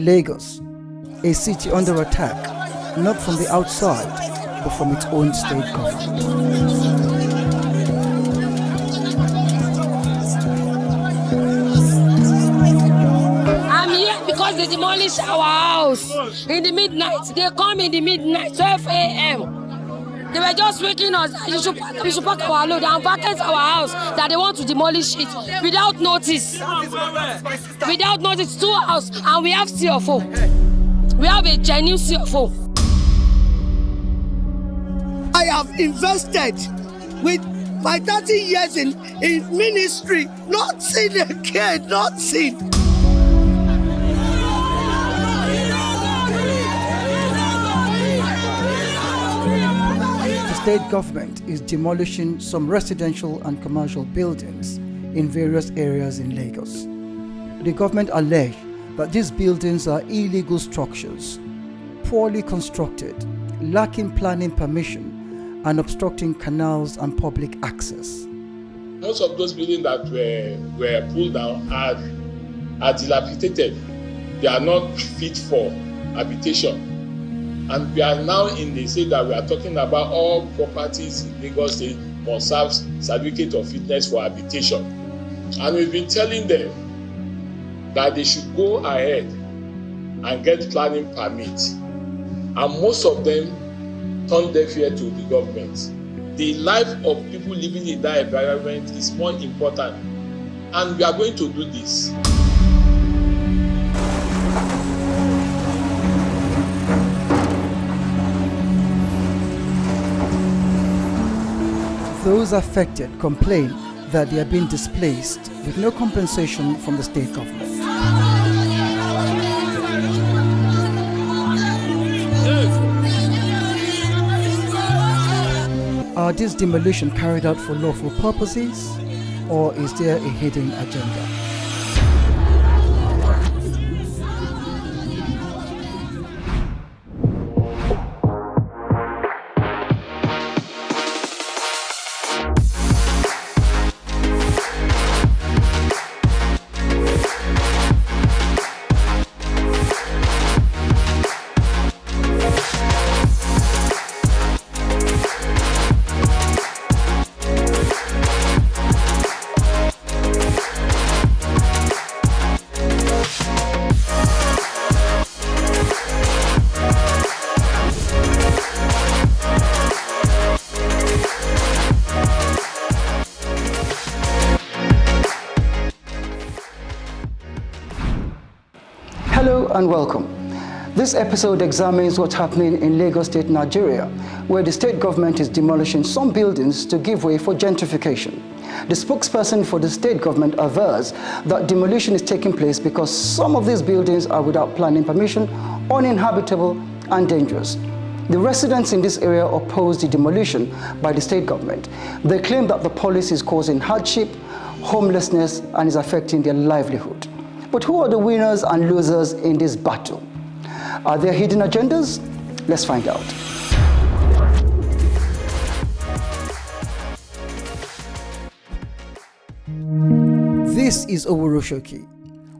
Lagos, a city under attack, not from the outside, but from its own state government. I'm here because they demolished our house in the midnight. They come in the midnight, 12 a.m. They were just waking us. We should pack our load and vacate our house, that they want to demolish it without notice. Without notice, 2 houses, and we have CFO. We have a genuine CFO. I have invested with my 30 years in ministry, not seen again, not seen. The state government is demolishing some residential and commercial buildings in various areas in Lagos. The government alleged that these buildings are illegal structures, poorly constructed, lacking planning permission, and obstructing canals and public access. Most of those buildings that were pulled down are dilapidated. They are not fit for habitation. And we are now in the state that we are talking about all properties in Lagos State must have certificate of fitness for habitation. And we've been telling them that they should go ahead and get planning permit. And most of them turn deaf ear to the government. The life of people living in that environment is more important. And we are going to do this. Those affected complain that they are being displaced with no compensation from the state government. Are these demolitions carried out for lawful purposes, or is there a hidden agenda? Hello and welcome. This episode examines what's happening in Lagos State, Nigeria, where the state government is demolishing some buildings to give way for gentrification. The spokesperson for the state government avers that demolition is taking place because some of these buildings are without planning permission, uninhabitable, and dangerous. The residents in this area oppose the demolition by the state government. They claim that the policy is causing hardship, homelessness, and is affecting their livelihood. But who are the winners and losers in this battle? Are there hidden agendas? Let's find out. This is Oworonshoki,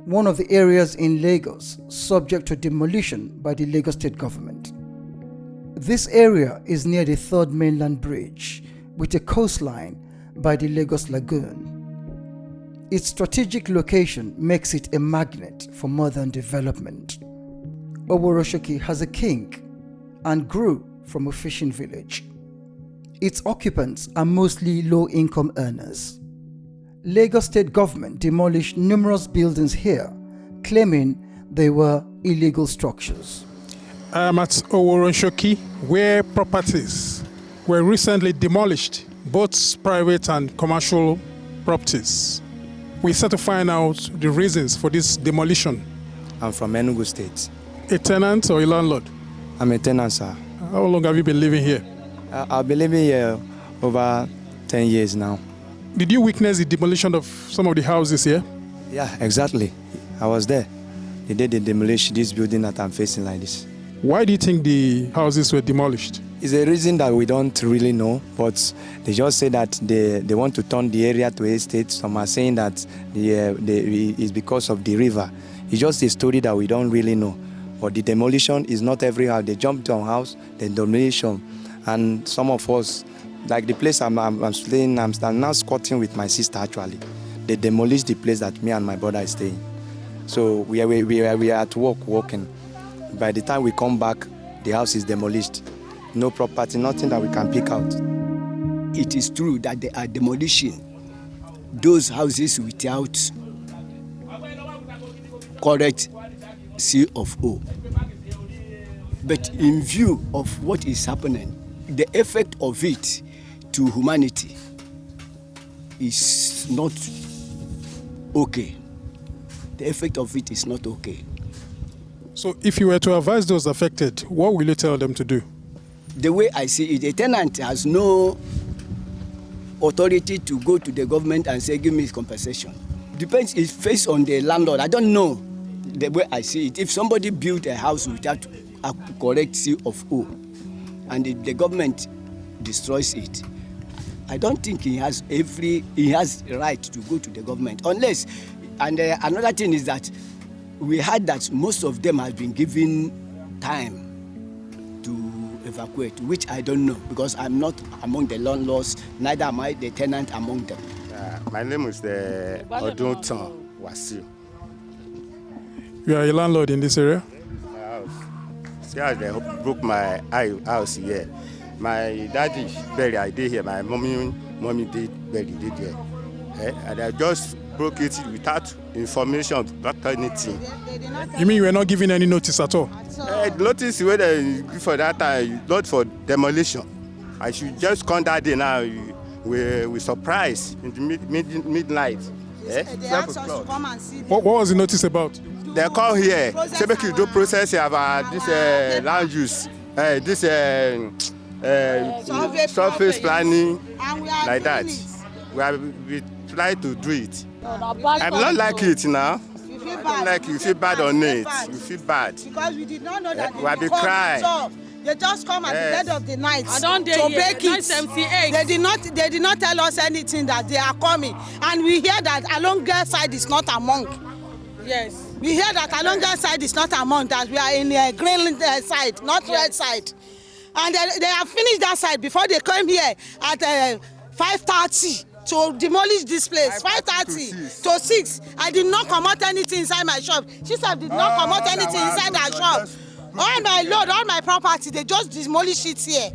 one of the areas in Lagos subject to demolition by the Lagos State government. This area is near the Third Mainland Bridge with a coastline by the Lagos Lagoon. Its strategic location makes it a magnet for modern development. Oworonshoki has a king and grew from a fishing village. Its occupants are mostly low-income earners. Lagos State government demolished numerous buildings here, claiming they were illegal structures. I'm at Oworonshoki, where properties were recently demolished, both private and commercial properties. We set to find out the reasons for this demolition. I'm from Enugu State. A tenant or a landlord? I'm a tenant, sir. How long have you been living here? I've been living here over 10 years now. Did you witness the demolition of some of the houses here? Yeah, exactly. I was there. They did the demolition, this building that I'm facing like this. Why do you think the houses were demolished? It's a reason that we don't really know, but they just say that they want to turn the area to estate. Some are saying that it's because of the river. It's just a story that we don't really know. But the demolition is not every house. They jump to our house, the demolition. And some of us, like the place I'm staying, I'm now squatting with my sister actually. They demolished the place that me and my brother is staying. So we are at work working. By the time we come back, the house is demolished. No property, nothing that we can pick out. It is true that they are demolishing those houses without correct C of O. But in view of what is happening, the effect of it to humanity is not okay. The effect of it is not okay. So if you were to advise those affected, what will you tell them to do? The way I see it, a tenant has no authority to go to the government and say, give me compensation. Depends, it's based on the landlord. I don't know the way I see it. If somebody built a house without a correct C of O and the government destroys it, I don't think he has right to go to the government unless. And another thing is that we heard that most of them have been given time to evacuate, which I don't know because I'm not among the landlords, neither am I the tenant among them. My name is Odunton Wasiu. You are a landlord in this area? My house. See how they broke my house here. My daddy buried, I did here. My mommy did bury, did here. And I just broke it without information about anything. You mean you were not given any notice at all? Notice where they give for that time, not for demolition. I should just come that day now. We surprised in the midnight. They asked us to come and see them. What was the notice about? They come here, say make you do process about this land use, this surface planning, like that. We try to do it. I'm not like it now. You feel bad on it. You feel bad. Because we did not know that we have been crying. They just come at the dead of the night to break it. They did not tell us anything that they are coming. And we hear that along their side is not among. Yes. We hear that along their side is not among, that we are in a green side, not red side. And they have finished that side before they came here at 5:30 to demolish this place. 5:30 to 6. I did not come out anything inside my shop. She said did not come out anything inside her shop. All my load, all my property, they just demolish it here.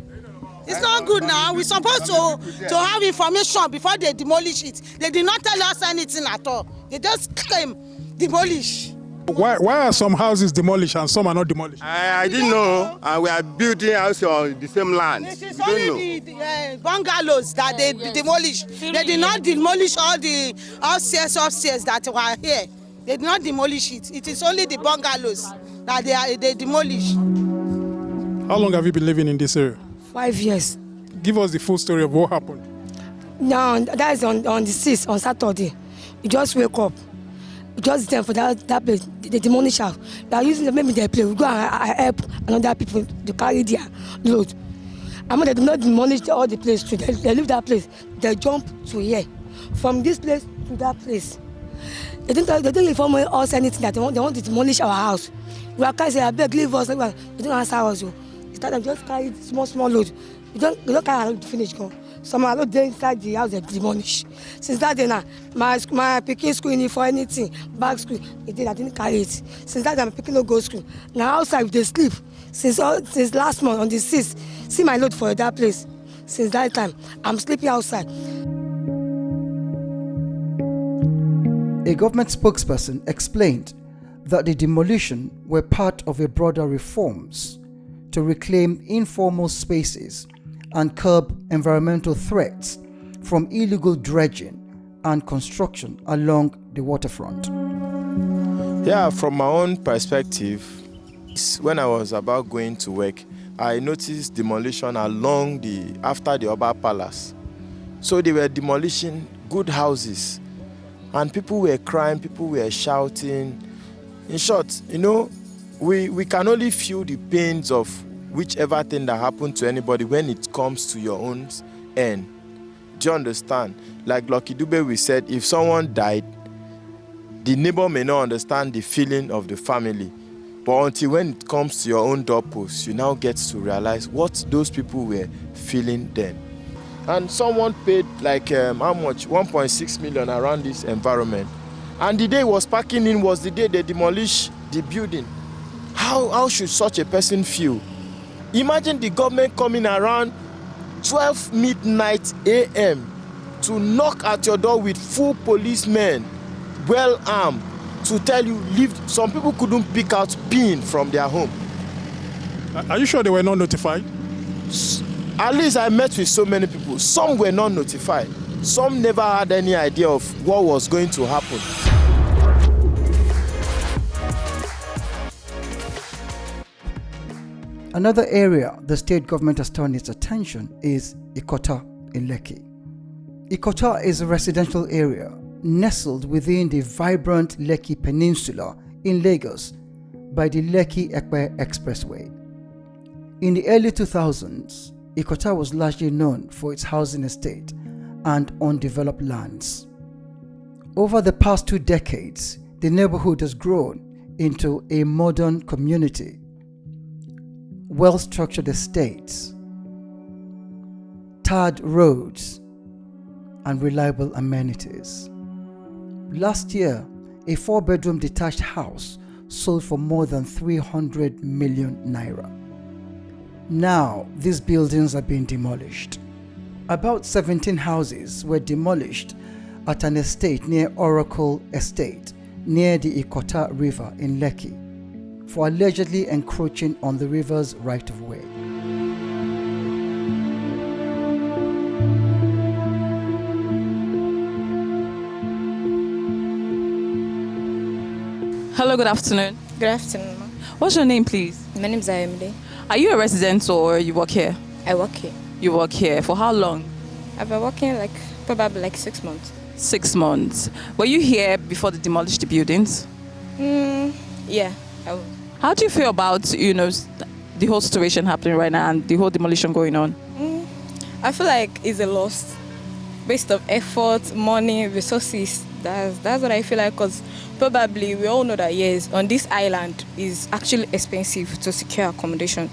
It's not good now. We're supposed to have information before they demolish it. They did not tell us anything at all. They just came, demolish. Why are some houses demolished and some are not demolished? I didn't know, and we are building houses on the same land. It is only the bungalows that they demolished. They did not demolish all the upstairs that were here. They did not demolish it. It is only the bungalows that they demolished. How long have you been living in this area? 5 years. Give us the full story of what happened. No, that is on the 6th, on Saturday. You just wake up. You just stand for that place, the demolish house. They are using maybe their place. We go and help another people to carry their load. I mean, they do not demolish all the place too. They leave that place. They jump to here. From this place to that place. They don't inform us anything that they want to demolish our house. We are carrying, say, I beg, leave us. They don't answer us. Instead of just carry small load. They don't carry our load to finish. Go. Some are load there inside the house, they demolish. Since that day now, my picking school uniform, anything, bag school, I didn't carry it. Since that day, I'm picking no go school. Now outside, they sleep. Since last month, on the 6th, see my load for that place. Since that time, I'm sleeping outside. A government spokesperson explained that the demolition were part of a broader reforms to reclaim informal spaces and curb environmental threats from illegal dredging and construction along the waterfront. Yeah, from my own perspective, when I was about going to work, I noticed demolition after the Oba Palace. So they were demolishing good houses and people were crying, people were shouting. In short, we can only feel the pains of whichever thing that happened to anybody when it comes to your own end. Do you understand? Like Lucky Dube, we said, if someone died, the neighbor may not understand the feeling of the family. But until when it comes to your own doorpost, you now get to realize what those people were feeling then. And someone paid like, how much? 1.6 million around this environment. And the day he was packing in was the day they demolished the building. How should such a person feel? Imagine the government coming around 12 midnight a.m. to knock at your door with full policemen, well armed, to tell you leave. Some people couldn't pick out pin from their home. Are you sure they were not notified? At least I met with so many people. Some were not notified. Some never had any idea of what was going to happen. Another area the state government has turned its attention is Ikota in Lekki. Ikota is a residential area nestled within the vibrant Lekki Peninsula in Lagos by the Lekki-Epe Expressway. In the early 2000s, Ikota was largely known for its housing estate and undeveloped lands. Over the past 2 decades, the neighborhood has grown into a modern community, well-structured estates, tarred roads, and reliable amenities. Last year, a 4-bedroom detached house sold for more than 300 million naira. Now, these buildings are being demolished. About 17 houses were demolished at an estate near Oracle Estate, near the Ikota River in Lekki, for allegedly encroaching on the river's right-of-way. Hello, good afternoon. Good afternoon, ma'am. What's your name, please? My name is Ayomide. Are you a resident or you work here? I work here. You work here. For how long? I've been working probably 6 months. 6 months. Were you here before they demolished the buildings? Yeah, I was. How do you feel about, the whole situation happening right now and the whole demolition going on? I feel like it's a loss. Waste of effort, money, resources. That's what I feel like, because probably we all know that, yes, on this island is actually expensive to secure accommodation.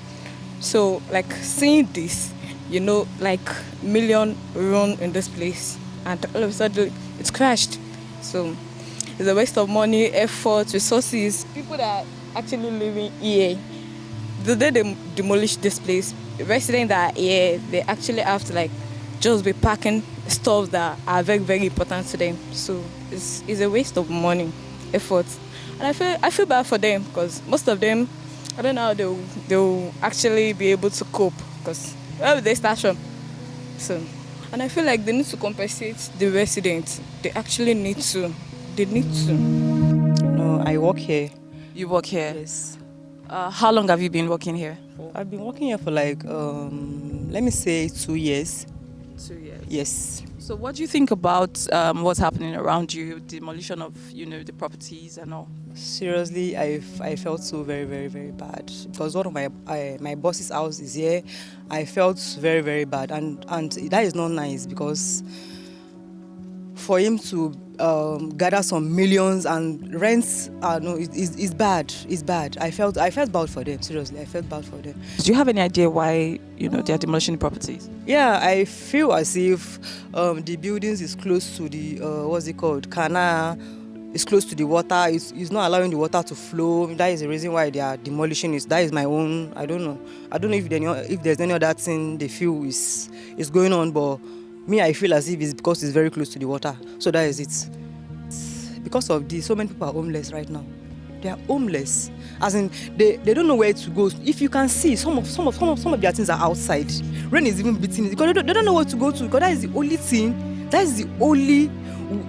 So, seeing this, million run in this place, and all of a sudden it's crashed. So, it's a waste of money, effort, resources. People that are actually living here, the day they demolish this place, residents that are here, they actually have to just be packing stuff that are very, very important to them. So it's a waste of money, effort. And I feel bad for them, because most of them, I don't know how they'll actually be able to cope, because where will they start from? So, and I feel like they need to compensate the residents. They actually need to. They need to. No, I work here. You work here? Yes. How long have you been working here? I've been working here for let me say 2 years. 2 years? Yes. So what do you think about what's happening around you, demolition of, the properties and all? Seriously, I felt so very, very, very bad, because one of my boss's house is here. I felt very, very bad, and that is not nice, because for him to gather some millions and rents, it's bad. It's bad. I felt bad for them. Seriously, I felt bad for them. Do you have any idea why they are demolishing the properties? Yeah, I feel as if the buildings is close to the canal. It's close to the water. It's not allowing the water to flow. That is the reason why they are demolishing it. That is my own. I don't know if there's any other thing they feel is going on, but me, I feel as if it's because it's very close to the water. So that is it. Because of this, so many people are homeless right now. They are homeless. As in, they don't know where to go. If you can see, some of their things are outside. Rain is even beating it, because they don't know where to go to, because that is the only thing, that is the only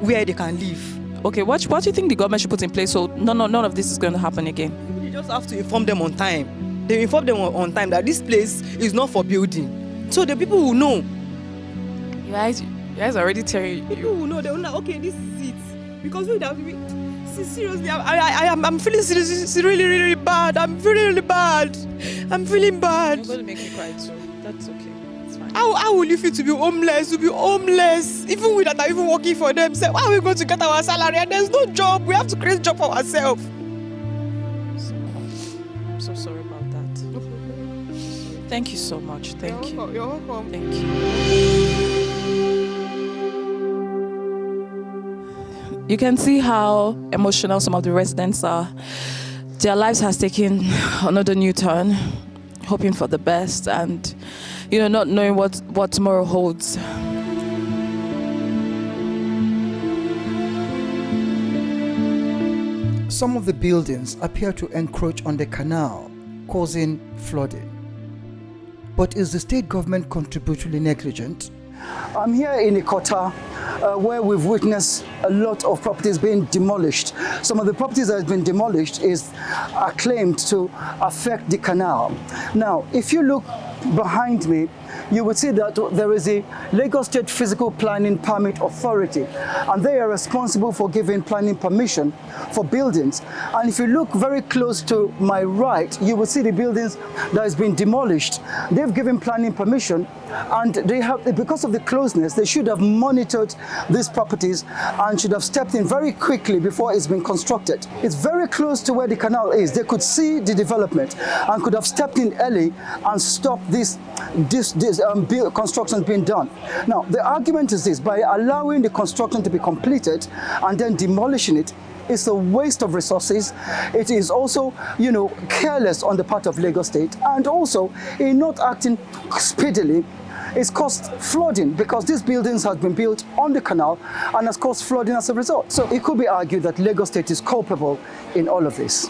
where they can live. Okay, what do you think the government should put in place so none of this is going to happen again? They just have to inform them on time. They inform them on time that this place is not for building. So the people will know. You guys are already telling you. People will know. They will know, okay, this is it. Because Seriously, I'm feeling seriously, really, really bad. I'm feeling really bad. I'm feeling bad. You're going to make me cry too. That's okay. It's fine. How will you feel to be homeless? To be homeless, even we that are even working for themselves. How are we going to get our salary? And there's no job. We have to create a job for ourselves. I'm so sorry about that. No problem. Thank you so much. Thank you. You're welcome. Thank you. You can see how emotional some of the residents are. Their lives has taken another new turn, hoping for the best and, not knowing what tomorrow holds. Some of the buildings appear to encroach on the canal, causing flooding. But is the state government contributory negligent? I'm here in Ikota, where we've witnessed a lot of properties being demolished. Some of the properties that have been demolished are claimed to affect the canal. Now, if you look behind me, you would see that there is a Lagos State Physical Planning Permit Authority, and they are responsible for giving planning permission for buildings. And if you look very close to my right, you will see the buildings that has been demolished. They've given planning permission, and they have, because of the closeness, they should have monitored these properties and should have stepped in very quickly before it's been constructed. It's very close to where the canal is. They could see the development and could have stepped in early and stopped this construction being done. Now, the argument is this: by allowing the construction to be completed and then demolishing it, it's a waste of resources. It is also, careless on the part of Lagos State, and also in not acting speedily, it's caused flooding because these buildings have been built on the canal and has caused flooding as a result. So it could be argued that Lagos State is culpable in all of this.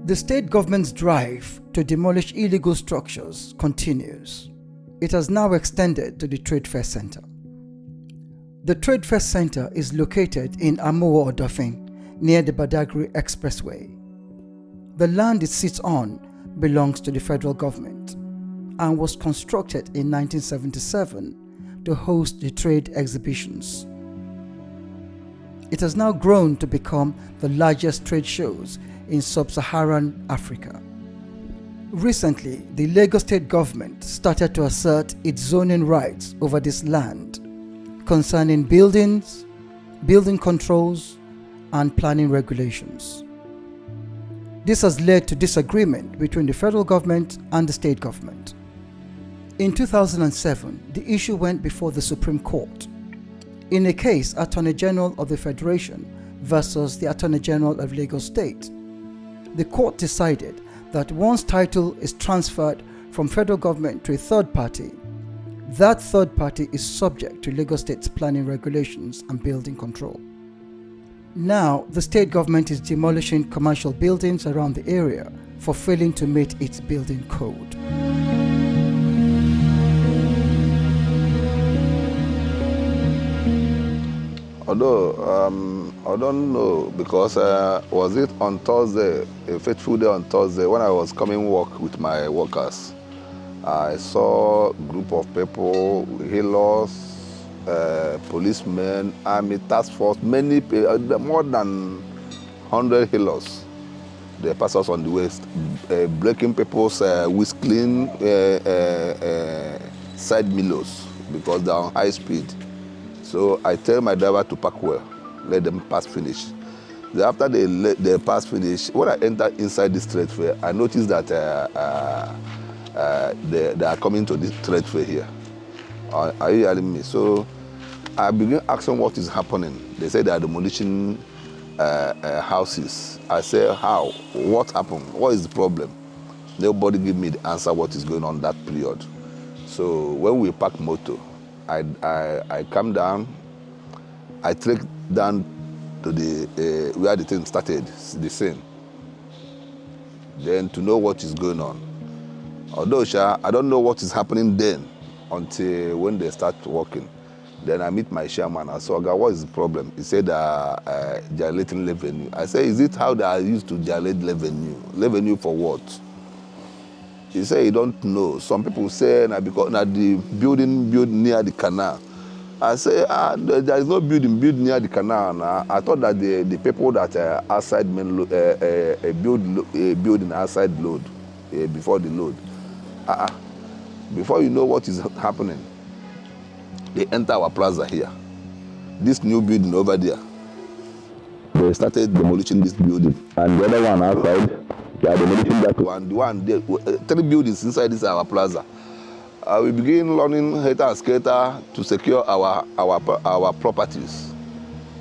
The state government's drive to demolish illegal structures continues. It has now extended to the Trade Fair Center. The Trade Fair Center is located in Amuwo Odofin, near the Badagry Expressway. The land it sits on belongs to the federal government and was constructed in 1977 to host the trade exhibitions. It has now grown to become the largest trade shows in sub-Saharan Africa. Recently, the Lagos State government started to assert its zoning rights over this land concerning buildings, building controls, and planning regulations. This has led to disagreement between the federal government and the state government. In 2007, the issue went before the Supreme Court in a case Attorney General of the Federation versus the Attorney General of Lagos State. The court decided that once title is transferred from federal government to a third party, that third party is subject to Lagos State's planning regulations and building control. Now, the state government is demolishing commercial buildings around the area for failing to meet its building code. Although I don't know, because was it on Thursday, a fateful day on Thursday, when I was coming work with my workers, I saw a group of people, healers, policemen, army, task force, many, more than 100 healers. They pass us on the way, breaking people's whistling side mirrors because they're on high speed. So I tell my driver to park well, let them pass finish. Then after they pass finish, when I enter inside this trade fair, I noticed that they are coming to this trade fair here. Are you hearing me? So I begin asking what is happening. They say they are demolishing houses. I say, how? What happened? What is the problem? Nobody give me the answer what is going on that period. So when we park motor, I come down, I trek down to the where the thing started, the scene. Then to know what is going on. Although I don't know what is happening then until when they start working. Then I meet my chairman. I said, "Oga, what is the problem?" He said, generating revenue. I said, "Is it how they are used to generate revenue? Revenue for what?" He said, "You don't know. Some people say, because the building built near the canal." I say, there is no building built near the canal. Now, I thought that the people that are outside building outside load before the load. Before you know what is happening, they enter our plaza here. This new building over there. They started demolishing this building, and the other one outside, they are demolishing that one. The one there, 3 buildings inside this our plaza. We begin learning hater and skater to secure our properties.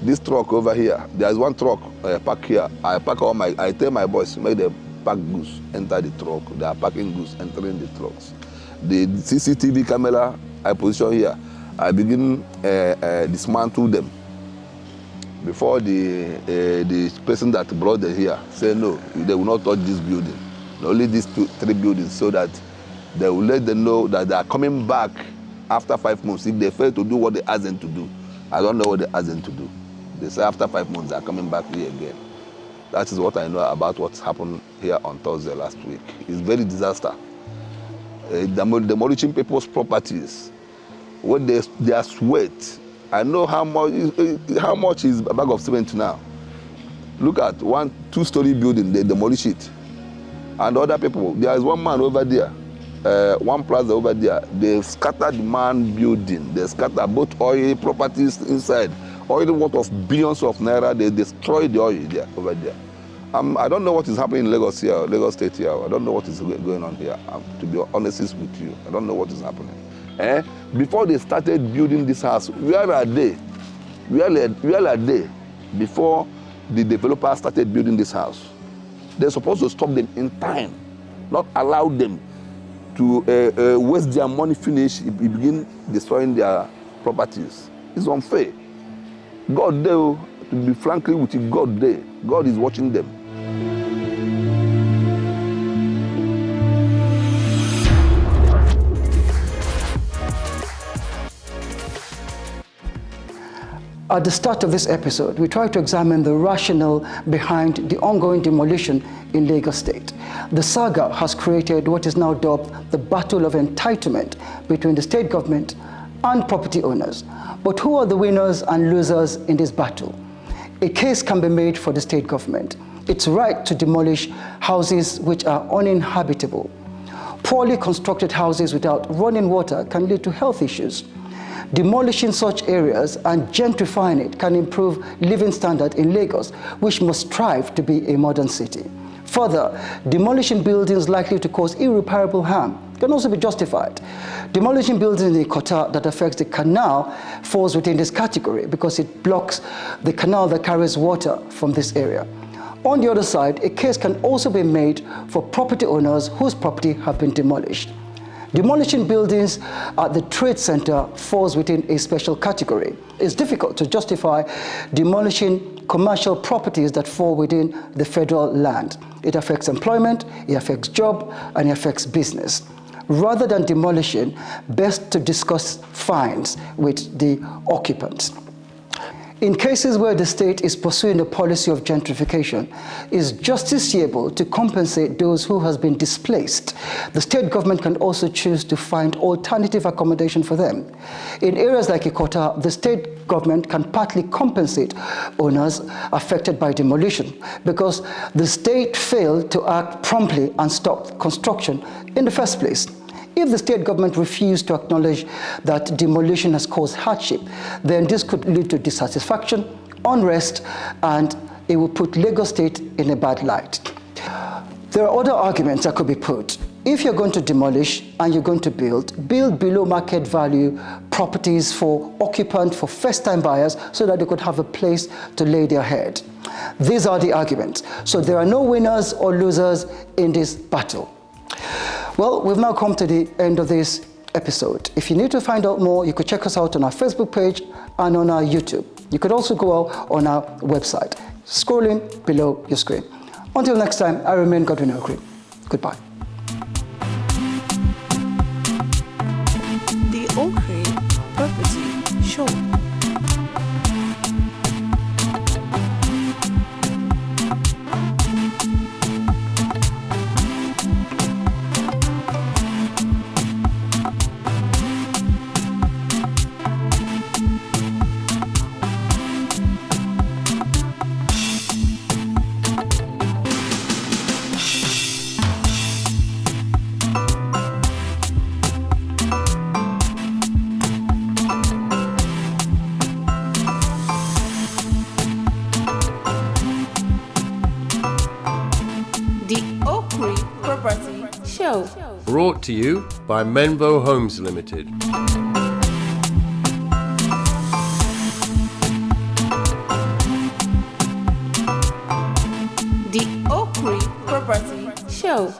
This truck over here, there is one truck parked here. I tell my boys, make them pack goods, enter the truck. They are packing goods, entering the trucks. The CCTV camera I position here, I begin dismantle them. Before the person that brought them here say no, they will not touch this building. Only these 3 buildings, so that they will let them know that they are coming back after 5 months. If they fail to do what they asked them to do, I don't know what they asked them to do. They say after 5 months they are coming back here again. That is what I know about what's happened here on Thursday last week. It's very disaster. Demolishing people's properties. When their sweat. I know how much is a bag of cement now. Look at 1 2-story building, they demolish it. And other people, there is one man over there, one plaza over there, they scattered the man building. They scattered both oil properties inside. Oil worth of billions of naira, they destroyed the oil there, over there. I don't know what is happening in Lagos here, Lagos State here. I don't know what is going on here. To be honest with you, I don't know what is happening. Before they started building this house, where are they? Where are they before the developer started building this house? They're supposed to stop them in time, not allow them to waste their money, finish, begin destroying their properties. It's unfair. God there, to be frankly with you, God there. God is watching them. At the start of this episode, we tried to examine the rationale behind the ongoing demolition in Lagos State. The saga has created what is now dubbed the battle of entitlement between the state government and property owners. But who are the winners and losers in this battle? A case can be made for the state government. Its right to demolish houses which are uninhabitable. Poorly constructed houses without running water can lead to health issues. Demolishing such areas and gentrifying it can improve living standard in Lagos, which must strive to be a modern city. Further, demolishing buildings likely to cause irreparable harm can also be justified. Demolishing buildings in Ikota that affects the canal falls within this category because it blocks the canal that carries water from this area. On the other side, a case can also be made for property owners whose property have been demolished. Demolishing buildings at the trade center falls within a special category. It's difficult to justify demolishing commercial properties that fall within the federal land. It affects employment, it affects job, and it affects business. Rather than demolishing, best to discuss fines with the occupants. In cases where the state is pursuing a policy of gentrification, is justiciable to compensate those who has been displaced. The state government can also choose to find alternative accommodation for them. In areas like Ikota, the state government can partly compensate owners affected by demolition because the state failed to act promptly and stop construction in the first place. If the state government refused to acknowledge that demolition has caused hardship, then this could lead to dissatisfaction, unrest, and it will put Lagos State in a bad light. There are other arguments that could be put. If you're going to demolish and you're going to build below market value properties for occupants, for first-time buyers, so that they could have a place to lay their head. These are the arguments. So there are no winners or losers in this battle. Well, we've now come to the end of this episode. If you need to find out more, you could check us out on our Facebook page and on our YouTube. You could also go out on our website, scrolling below your screen. Until next time, I remain Godwin Okri. Goodbye. The Okri Property Show. Show. Brought to you by Menvo Homes Limited. The Okri Property Show.